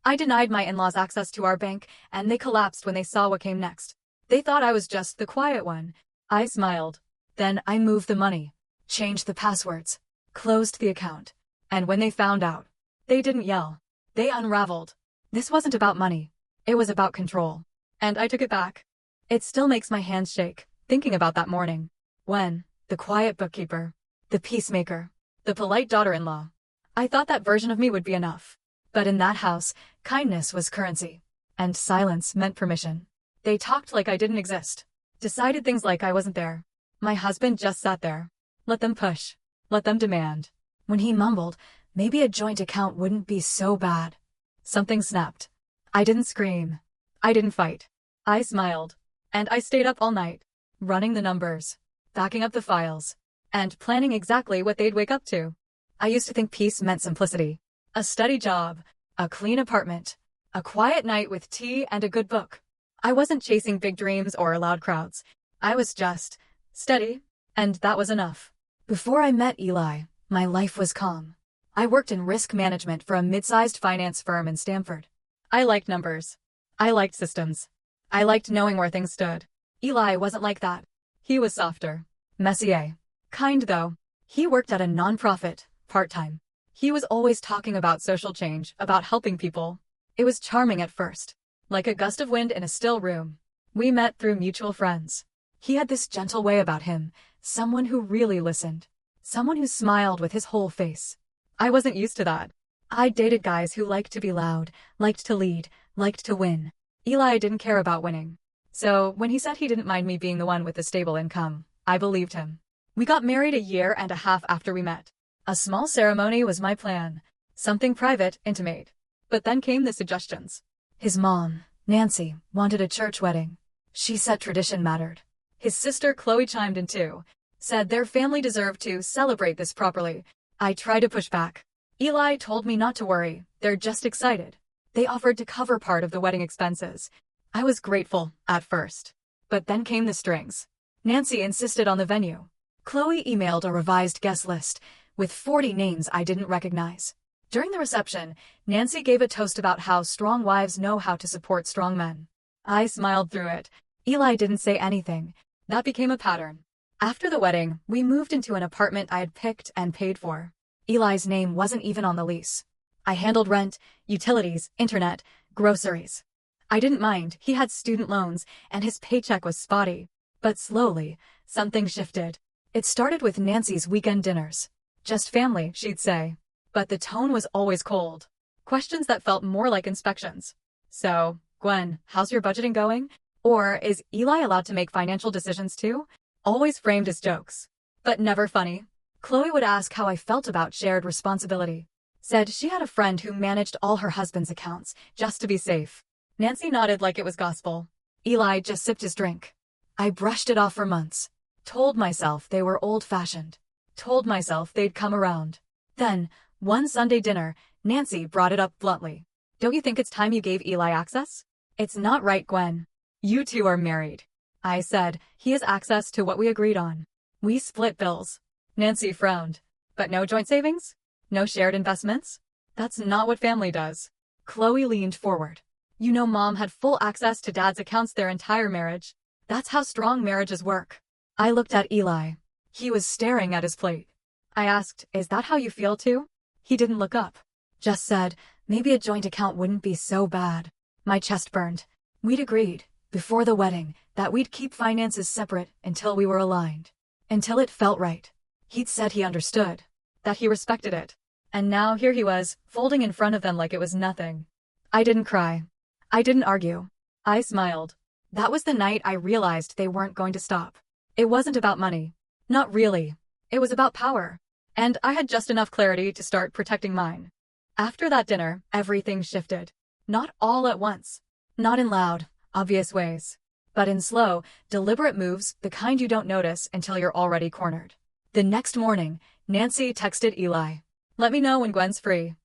I denied my in-laws access to our bank, and they collapsed when they saw what came next. They thought I was just the quiet one. I smiled. Then I moved the money, changed the passwords, closed the account. And when they found out, they didn't yell. They unraveled. This wasn't about money. It was about control. And I took it back. It still makes my hands shake, thinking about that morning. When, the quiet bookkeeper, the peacemaker, the polite daughter-in-law. I thought that version of me would be enough. But in that house, kindness was currency. And silence meant permission. They talked like I didn't exist. Decided things like I wasn't there. My husband just sat there. Let them push. Let them demand. When he mumbled, maybe a joint account wouldn't be so bad. Something snapped. I didn't scream. I didn't fight. I smiled. And I stayed up all night, running the numbers, backing up the files, and planning exactly what they'd wake up to. I used to think peace meant simplicity. A steady job, a clean apartment, a quiet night with tea and a good book. I wasn't chasing big dreams or loud crowds. I was just steady, and that was enough. Before I met Eli, my life was calm. I worked in risk management for a mid-sized finance firm in Stamford. I liked numbers. I liked systems. I liked knowing where things stood. Eli wasn't like that. He was softer. Messier. Kind though. He worked at a non-profit, part-time. He was always talking about social change, about helping people. It was charming at first. Like a gust of wind in a still room. We met through mutual friends. He had this gentle way about him, someone who really listened. Someone who smiled with his whole face. I wasn't used to that. I dated guys who liked to be loud, liked to lead, liked to win. Eli didn't care about winning. So when he said he didn't mind me being the one with the stable income, I believed him. We got married a year and a half after we met. A small ceremony was my plan. Something private, intimate. But then came the suggestions. His mom, Nancy, wanted a church wedding. She said tradition mattered. His sister Chloe chimed in too. Said their family deserved to celebrate this properly. I tried to push back. Eli told me not to worry, they're just excited. They offered to cover part of the wedding expenses. I was grateful, at first. But then came the strings. Nancy insisted on the venue. Chloe emailed a revised guest list, with 40 names I didn't recognize. During the reception, Nancy gave a toast about how strong wives know how to support strong men. I smiled through it. Eli didn't say anything. That became a pattern. After the wedding, we moved into an apartment I had picked and paid for. Eli's name wasn't even on the lease. I handled rent, utilities, internet, groceries. I didn't mind, he had student loans, and his paycheck was spotty. But slowly, something shifted. It started with Nancy's weekend dinners. Just family, she'd say. But the tone was always cold. Questions that felt more like inspections. So, Gwen, how's your budgeting going? Or is Eli allowed to make financial decisions too? Always framed as jokes. But never funny. Chloe would ask how I felt about shared responsibility. Said she had a friend who managed all her husband's accounts, just to be safe. Nancy nodded like it was gospel. Eli just sipped his drink. I brushed it off for months. Told myself they were old-fashioned. Told myself they'd come around. Then, one Sunday dinner, Nancy brought it up bluntly. Don't you think it's time you gave Eli access? It's not right, Gwen. You two are married. I said, he has access to what we agreed on. We split bills. Nancy frowned. But no joint savings? No shared investments? That's not what family does. Chloe leaned forward. You know Mom had full access to Dad's accounts their entire marriage. That's how strong marriages work. I looked at Eli. He was staring at his plate. I asked, is that how you feel too? He didn't look up. Just said, maybe a joint account wouldn't be so bad. My chest burned. We'd agreed, before the wedding, that we'd keep finances separate until we were aligned. Until it felt right. He'd said he understood. That he respected it. And now here he was, folding in front of them like it was nothing. I didn't cry. I didn't argue. I smiled. That was the night I realized they weren't going to stop. It wasn't about money. Not really. It was about power. And I had just enough clarity to start protecting mine. After that dinner, everything shifted. Not all at once. Not in loud, obvious ways. But in slow, deliberate moves, the kind you don't notice until you're already cornered. The next morning, Nancy texted Eli. Let me know when Gwen's free.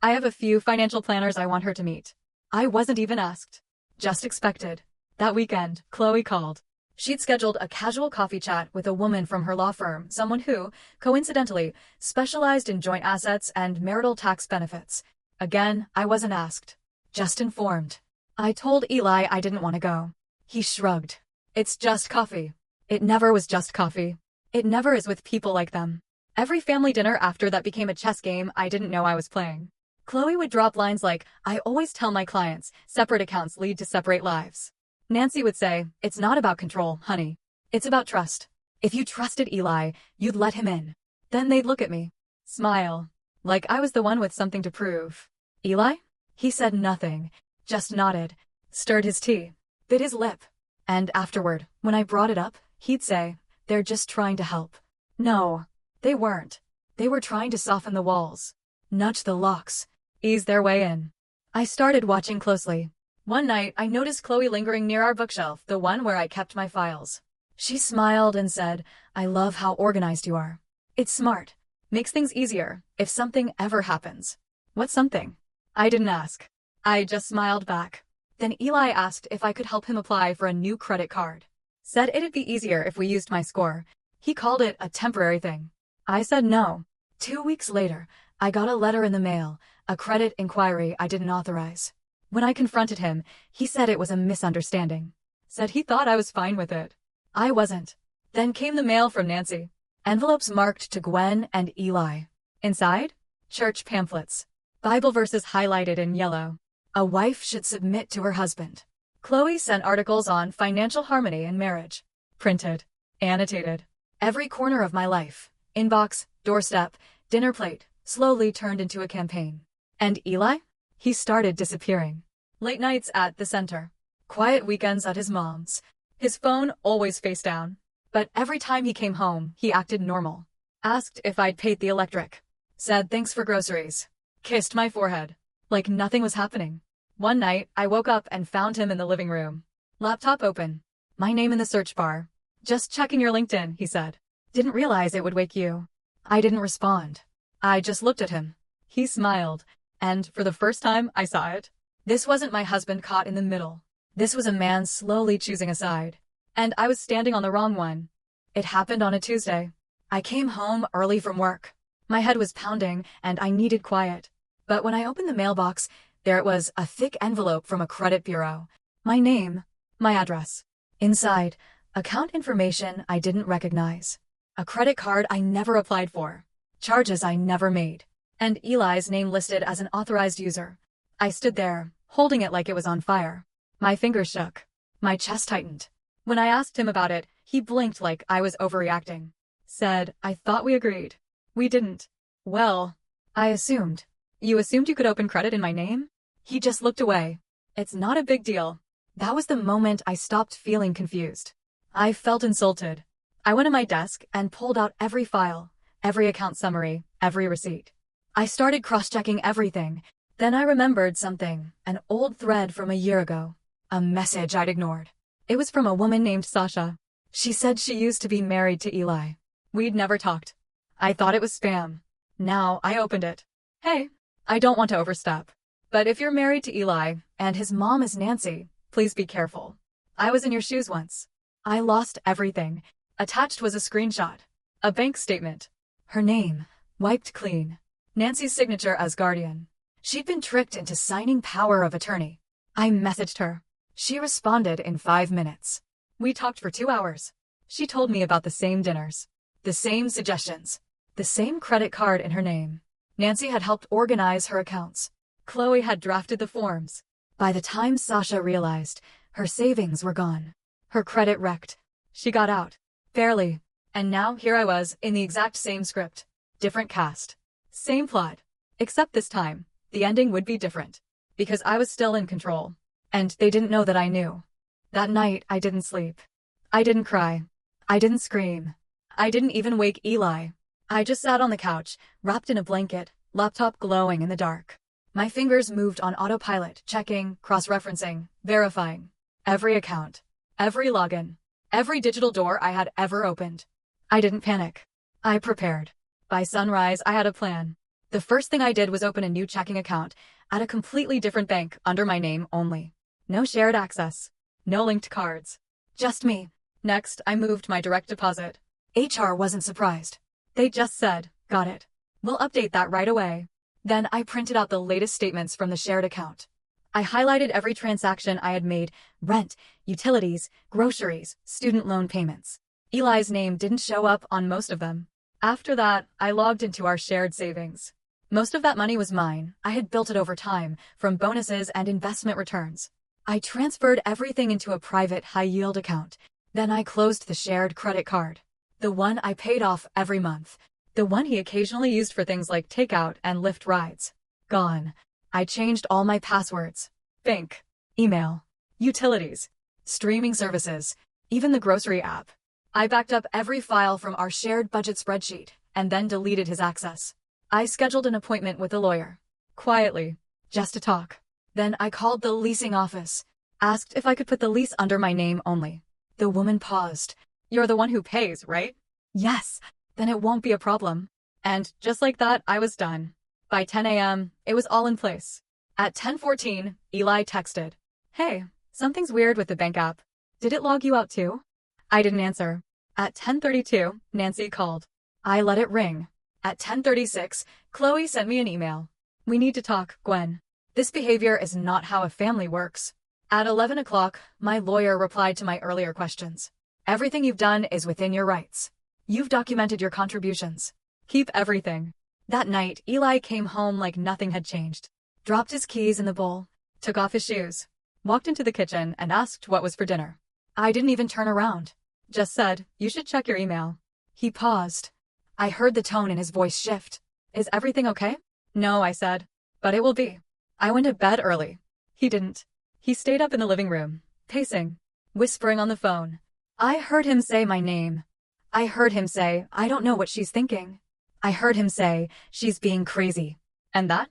I have a few financial planners I want her to meet. I wasn't even asked. Just expected. That weekend, Chloe called. She'd scheduled a casual coffee chat with a woman from her law firm, someone who, coincidentally, specialized in joint assets and marital tax benefits. Again, I wasn't asked. Just informed. I told Eli I didn't want to go. He shrugged. It's just coffee. It never was just coffee. It never is with people like them. Every family dinner after that became a chess game I didn't know I was playing. Chloe would drop lines like, I always tell my clients, separate accounts lead to separate lives. Nancy would say, it's not about control, honey. It's about trust. If you trusted Eli, you'd let him in. Then they'd look at me. Smile. Like I was the one with something to prove. Eli? He said nothing. Just nodded. Stirred his tea. Bit his lip. And afterward, when I brought it up, he'd say, they're just trying to help. No. They weren't. They were trying to soften the walls. Nudge the locks. Ease their way in. I started watching closely. One night, I noticed Chloe lingering near our bookshelf, the one where I kept my files. She smiled and said, I love how organized you are. It's smart. Makes things easier, if something ever happens. What's something? I didn't ask. I just smiled back. Then Eli asked if I could help him apply for a new credit card. Said it'd be easier if we used my score. He called it a temporary thing. I said no. 2 weeks later, I got a letter in the mail, a credit inquiry I didn't authorize. When I confronted him, he said it was a misunderstanding. Said he thought I was fine with it. I wasn't. Then came the mail from Nancy. Envelopes marked to Gwen and Eli. Inside? Church pamphlets. Bible verses highlighted in yellow. A wife should submit to her husband. Chloe sent articles on financial harmony and marriage. Printed. Annotated. Every corner of my life. Inbox, doorstep, dinner plate, slowly turned into a campaign. And Eli? He started disappearing. Late nights at the center. Quiet weekends at his mom's. His phone always face down. But every time he came home, he acted normal. Asked if I'd paid the electric. Said thanks for groceries. Kissed my forehead. Like nothing was happening. One night, I woke up and found him in the living room. Laptop open. My name in the search bar. Just checking your LinkedIn, he said. Didn't realize it would wake you. I didn't respond. I just looked at him. He smiled. And for the first time, I saw it. This wasn't my husband caught in the middle. This was a man slowly choosing a side. And I was standing on the wrong one. It happened on a Tuesday. I came home early from work. My head was pounding, and I needed quiet. But when I opened the mailbox, there it was, a thick envelope from a credit bureau. My name, my address. Inside, account information I didn't recognize. A credit card I never applied for. Charges I never made. And Eli's name listed as an authorized user. I stood there, holding it like it was on fire. My fingers shook. My chest tightened. When I asked him about it, he blinked like I was overreacting. Said, I thought we agreed. We didn't. Well, I assumed. You assumed you could open credit in my name? He just looked away. It's not a big deal. That was the moment I stopped feeling confused. I felt insulted. I went to my desk and pulled out every file, every account summary, every receipt. I started cross-checking everything. Then I remembered something, an old thread from a year ago. A message I'd ignored. It was from a woman named Sasha. She said she used to be married to Eli. We'd never talked. I thought it was spam. Now I opened it. Hey, I don't want to overstep. But if you're married to Eli, and his mom is Nancy, please be careful. I was in your shoes once. I lost everything. Attached was a screenshot. A bank statement. Her name, wiped clean. Nancy's signature as guardian. She'd been tricked into signing power of attorney. I messaged her. She responded in 5 minutes. We talked for 2 hours. She told me about the same dinners. The same suggestions. The same credit card in her name. Nancy had helped organize her accounts. Chloe had drafted the forms. By the time Sasha realized, her savings were gone. Her credit wrecked. She got out. Barely. And now here I was, in the exact same script. Different cast. Same plot. Except this time, the ending would be different. Because I was still in control. And they didn't know that I knew. That night, I didn't sleep. I didn't cry. I didn't scream. I didn't even wake Eli. I just sat on the couch, wrapped in a blanket, laptop glowing in the dark. My fingers moved on autopilot, checking, cross-referencing, verifying. Every account. Every login. Every digital door I had ever opened. I didn't panic. I prepared. By sunrise, I had a plan. The first thing I did was open a new checking account at a completely different bank under my name only. No shared access. No linked cards. Just me. Next, I moved my direct deposit. HR wasn't surprised. They just said, got it. We'll update that right away. Then I printed out the latest statements from the shared account. I highlighted every transaction I had made: rent, utilities, groceries, student loan payments. Eli's name didn't show up on most of them. After that, I logged into our shared savings. Most of that money was mine. I had built it over time, from bonuses and investment returns. I transferred everything into a private high-yield account. Then I closed the shared credit card. The one I paid off every month. The one he occasionally used for things like takeout and Lyft rides. Gone. I changed all my passwords. Bank, email, utilities, streaming services, even the grocery app. I backed up every file from our shared budget spreadsheet and then deleted his access. I scheduled an appointment with a lawyer. Quietly. Just to talk. Then I called the leasing office. Asked if I could put the lease under my name only. The woman paused. "You're the one who pays, right?" "Yes." "Then it won't be a problem." And just like that, I was done. By 10 a.m., it was all in place. At 10:14, Eli texted. "Hey, something's weird with the bank app. Did it log you out too?" I didn't answer. At 10:32, Nancy called. I let it ring. At 10:36, Chloe sent me an email. "We need to talk, Gwen. This behavior is not how a family works." At 11 o'clock, my lawyer replied to my earlier questions. "Everything you've done is within your rights. You've documented your contributions. Keep everything." That night, Eli came home like nothing had changed. Dropped his keys in the bowl, took off his shoes, walked into the kitchen and asked what was for dinner. I didn't even turn around. Just said, "You should check your email." He paused. I heard the tone in his voice shift. "Is everything okay?" "No," I said. "But it will be." I went to bed early. He didn't. He stayed up in the living room, pacing, whispering on the phone. I heard him say my name. I heard him say, "I don't know what she's thinking." I heard him say, "She's being crazy." And that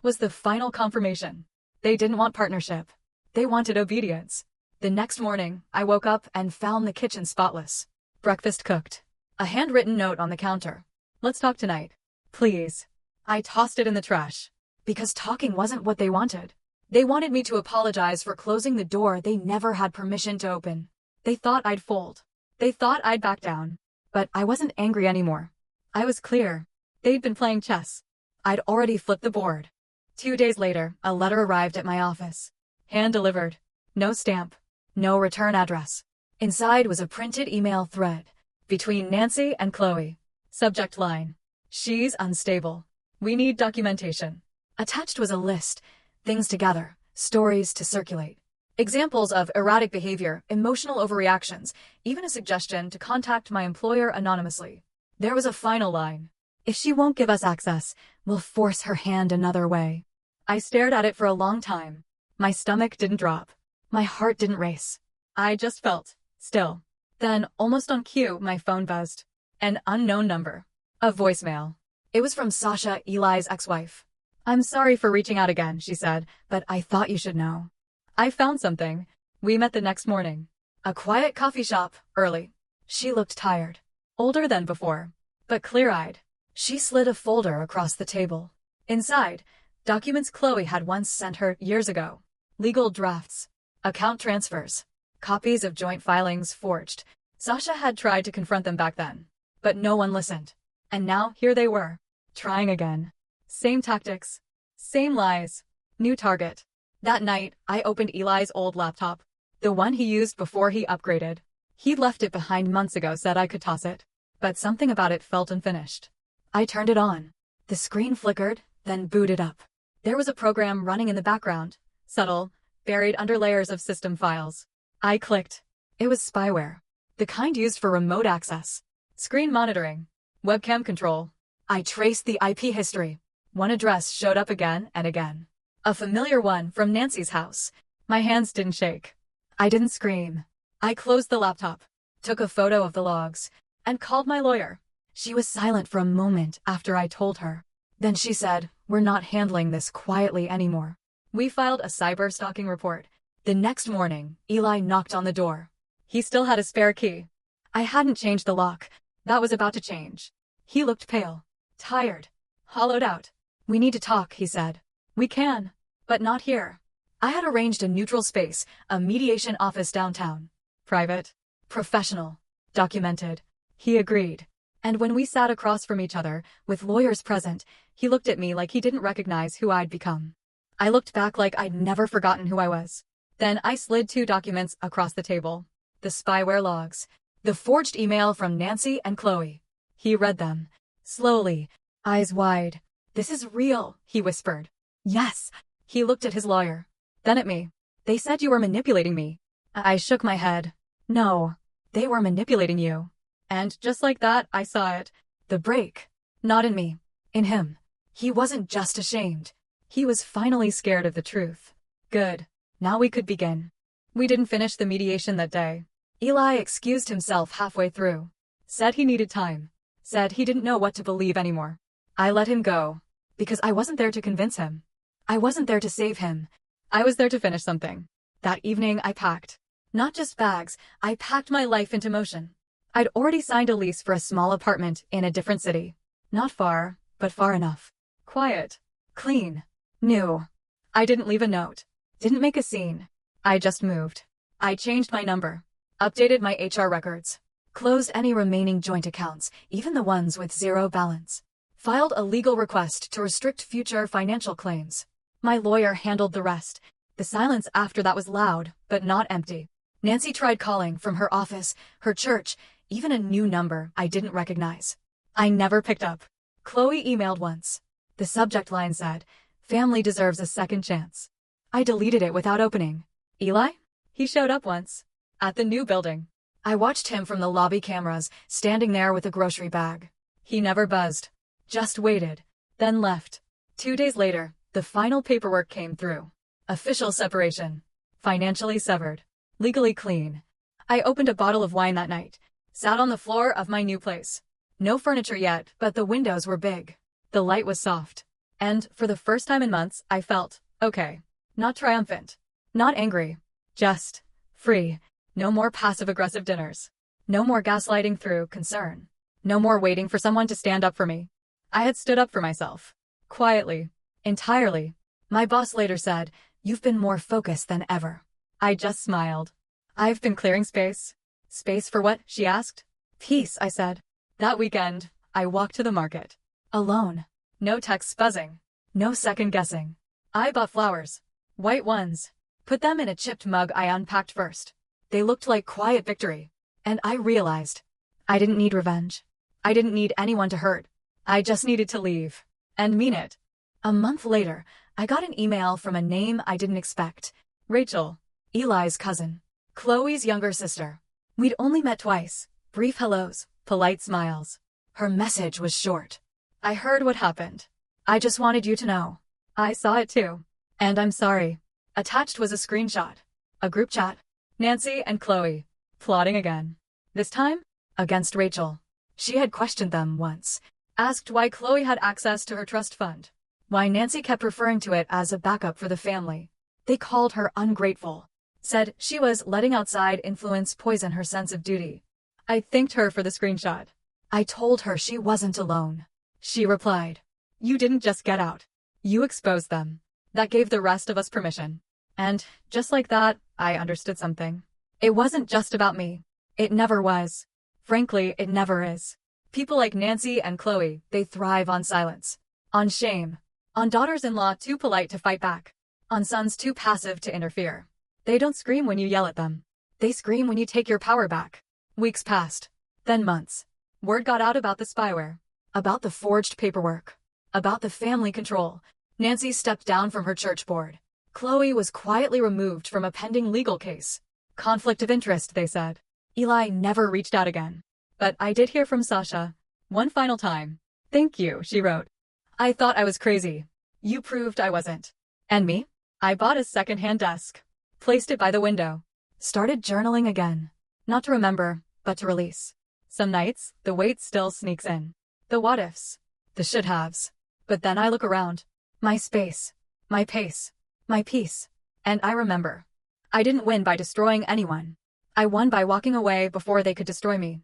was the final confirmation. They didn't want partnership. They wanted obedience. The next morning, I woke up and found the kitchen spotless. Breakfast cooked. A handwritten note on the counter. "Let's talk tonight. Please." I tossed it in the trash. Because talking wasn't what they wanted. They wanted me to apologize for closing the door they never had permission to open. They thought I'd fold. They thought I'd back down. But I wasn't angry anymore. I was clear. They'd been playing chess. I'd already flipped the board. 2 days later, a letter arrived at my office. Hand-delivered. No stamp. No return address. Inside was a printed email thread. Between Nancy and Chloe. Subject line: "She's unstable. We need documentation." Attached was a list. Things to gather. Stories to circulate. Examples of erratic behavior, emotional overreactions, even a suggestion to contact my employer anonymously. There was a final line. "If she won't give us access, we'll force her hand another way." I stared at it for a long time. My stomach didn't drop. My heart didn't race. I just felt still. Then, almost on cue, my phone buzzed. An unknown number. A voicemail. It was from Sasha, Eli's ex-wife. "I'm sorry for reaching out again," she said, "but I thought you should know. I found something." We met the next morning. A quiet coffee shop, early. She looked tired. Older than before, but clear-eyed. She slid a folder across the table. Inside, documents Chloe had once sent her years ago. Legal drafts. Account transfers. Copies of joint filings forged. Sasha had tried to confront them back then, but no one listened. And now here they were, trying again. Same tactics. Same lies. New target. That night, I opened Eli's old laptop. The one he used before he upgraded. He'd left it behind months ago, said I could toss it. But something about it felt unfinished. I turned it on. The screen flickered, then booted up. There was a program running in the background. Subtle, buried under layers of system files. I clicked. It was spyware. The kind used for remote access. Screen monitoring. Webcam control. I traced the IP history. One address showed up again and again. A familiar one from Nancy's house. My hands didn't shake. I didn't scream. I closed the laptop, took a photo of the logs, and called my lawyer. She was silent for a moment after I told her. Then she said, "We're not handling this quietly anymore." We filed a cyber stalking report. The next morning, Eli knocked on the door. He still had a spare key. I hadn't changed the lock. That was about to change. He looked pale, tired, hollowed out. "We need to talk," he said. "We can, but not here." I had arranged a neutral space, a mediation office downtown. Private, professional, documented. He agreed. And when we sat across from each other, with lawyers present, he looked at me like he didn't recognize who I'd become. I looked back like I'd never forgotten who I was. Then I slid 2 documents across the table. The spyware logs. The forged email from Nancy and Chloe. He read them. Slowly, eyes wide. "This is real," he whispered. "Yes." He looked at his lawyer. Then at me. "They said you were manipulating me." I shook my head. "No. They were manipulating you." And just like that, I saw it. The break. Not in me. In him. He wasn't just ashamed. He was finally scared of the truth. Good. Now we could begin. We didn't finish the mediation that day. Eli excused himself halfway through. Said he needed time. Said he didn't know what to believe anymore. I let him go. Because I wasn't there to convince him. I wasn't there to save him. I was there to finish something. That evening I packed. Not just bags, I packed my life into motion. I'd already signed a lease for a small apartment in a different city. Not far, but far enough. Quiet. Clean. New. I didn't leave a note. Didn't make a scene. I just moved. I changed my number. Updated my HR records. Closed any remaining joint accounts, even the ones with 0 balance. Filed a legal request to restrict future financial claims. My lawyer handled the rest. The silence after that was loud, but not empty. Nancy tried calling from her office, her church, even a new number I didn't recognize. I never picked up. Chloe emailed once. The subject line said, "Family deserves a second chance." I deleted it without opening. Eli? He showed up once. At the new building. I watched him from the lobby cameras, standing there with a grocery bag. He never buzzed. Just waited. Then left. 2 days later, the final paperwork came through. Official separation. Financially severed. Legally clean. I opened a bottle of wine that night. Sat on the floor of my new place. No furniture yet, but the windows were big. The light was soft. And, for the first time in months, I felt okay. Not triumphant. Not angry. Just free. No more passive-aggressive dinners. No more gaslighting through concern. No more waiting for someone to stand up for me. I had stood up for myself. Quietly. Entirely. My boss later said, "You've been more focused than ever." I just smiled. "I've been clearing space." "Space for what?" she asked. "Peace," I said. That weekend, I walked to the market. Alone. No texts buzzing. No second guessing. I bought flowers. White ones. Put them in a chipped mug I unpacked first. They looked like quiet victory. And I realized. I didn't need revenge. I didn't need anyone to hurt. I just needed to leave. And mean it. A month later, I got an email from a name I didn't expect. Rachel. Eli's cousin. Chloe's younger sister. We'd only met twice. Brief hellos, polite smiles. Her message was short. "I heard what happened. I just wanted you to know. I saw it too. And I'm sorry." Attached was a screenshot. A group chat. Nancy and Chloe. Plotting again. This time, against Rachel. She had questioned them once. Asked why Chloe had access to her trust fund. Why Nancy kept referring to it as a backup for the family. They called her ungrateful. Said she was letting outside influence poison her sense of duty. I thanked her for the screenshot. I told her she wasn't alone. She replied, "You didn't just get out. You exposed them." That gave the rest of us permission. And, just like that, I understood something. It wasn't just about me. It never was. Frankly, it never is. People like Nancy and Chloe, they thrive on silence. On shame. On daughters-in-law too polite to fight back. On sons too passive to interfere. They don't scream when you yell at them. They scream when you take your power back. Weeks passed. Then months. Word got out about the spyware. About the forged paperwork. About the family control. Nancy stepped down from her church board. Chloe was quietly removed from a pending legal case. Conflict of interest, they said. Eli never reached out again. But I did hear from Sasha. One final time. "Thank you," she wrote. "I thought I was crazy. You proved I wasn't." And me? I bought a second-hand desk. Placed it by the window. Started journaling again. Not to remember, but to release. Some nights, the weight still sneaks in. The what-ifs. The should-haves. But then I look around. My space. My pace. My peace. And I remember. I didn't win by destroying anyone. I won by walking away before they could destroy me.